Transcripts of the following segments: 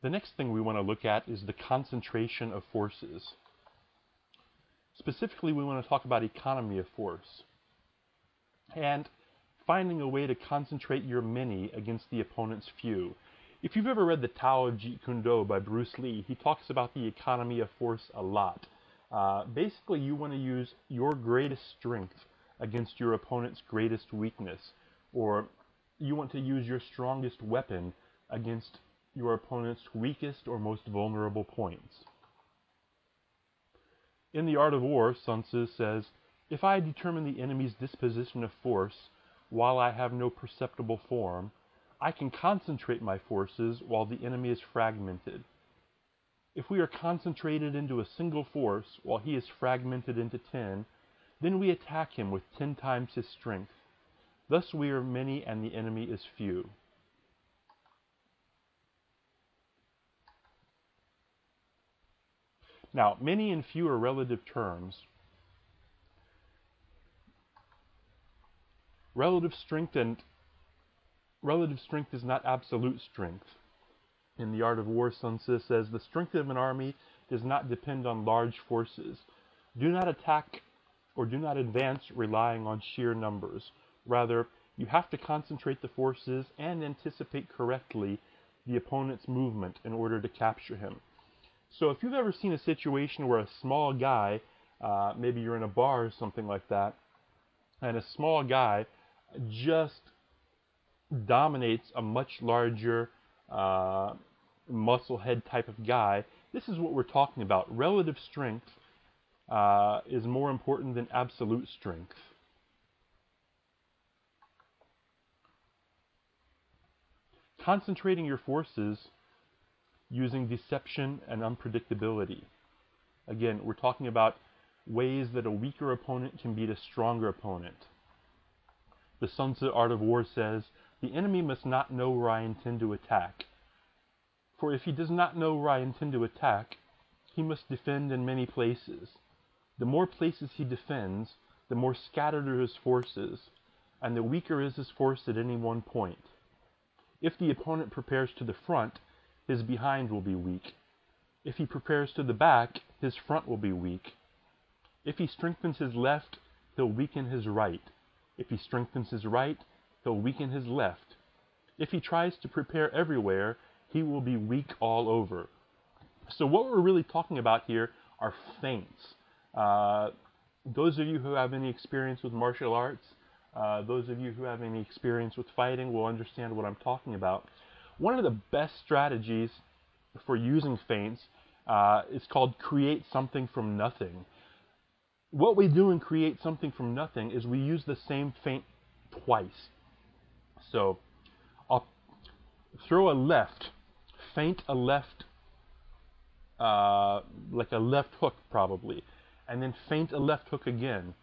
The next thing we want to look at is the concentration of forces. Specifically, we want to talk about economy of force and finding a way to concentrate your many against the opponent's few. If you've ever read the Tao of Jeet Kune Do by Bruce Lee, he talks about the economy of force a lot. Basically, you want to use your greatest strength against your opponent's greatest weakness, or you want to use your strongest weapon against your opponent's weakest or most vulnerable points. In The Art of War, Sun Tzu says, "If I determine the enemy's disposition of force while I have no perceptible form, I can concentrate my forces while the enemy is fragmented. If we are concentrated into a single force while he is fragmented into 10, then we attack him with 10 times his strength. Thus we are many and the enemy is few." Now, many and few are relative terms. Relative strength is not absolute strength. In The Art of War, Sun Tzu says, "The strength of an army does not depend on large forces. Do not attack or do not advance relying on sheer numbers. Rather, you have to concentrate the forces and anticipate correctly the opponent's movement in order to capture him." So if you've ever seen a situation where a small guy, maybe you're in a bar or something like that, and a small guy just dominates a much larger muscle head type of guy, this is what we're talking about. Relative strength is more important than absolute strength. Concentrating your forces using deception and unpredictability. Again, we're talking about ways that a weaker opponent can beat a stronger opponent. The Sun Tzu Art of War says, "The enemy must not know where I intend to attack. For if he does not know where I intend to attack, he must defend in many places. The more places he defends, the more scattered are his forces, and the weaker is his force at any one point. If the opponent prepares to the front, his behind will be weak. If he prepares to the back, his front will be weak. If he strengthens his left, he'll weaken his right. If he strengthens his right, he'll weaken his left. If he tries to prepare everywhere, he will be weak all over." So what we're really talking about here are feints. Those of you who have any experience with martial arts, those of you who have any experience with fighting will understand what I'm talking about. One of the best strategies for using feints is called create something from nothing. What we do in create something from nothing is we use the same feint twice. So I'll throw a left, feint a left, like a left hook probably, and then feint a left hook again.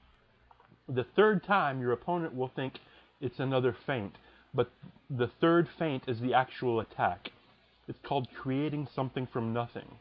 The third time your opponent will think it's another feint, but the third feint is the actual attack. It's called creating something from nothing.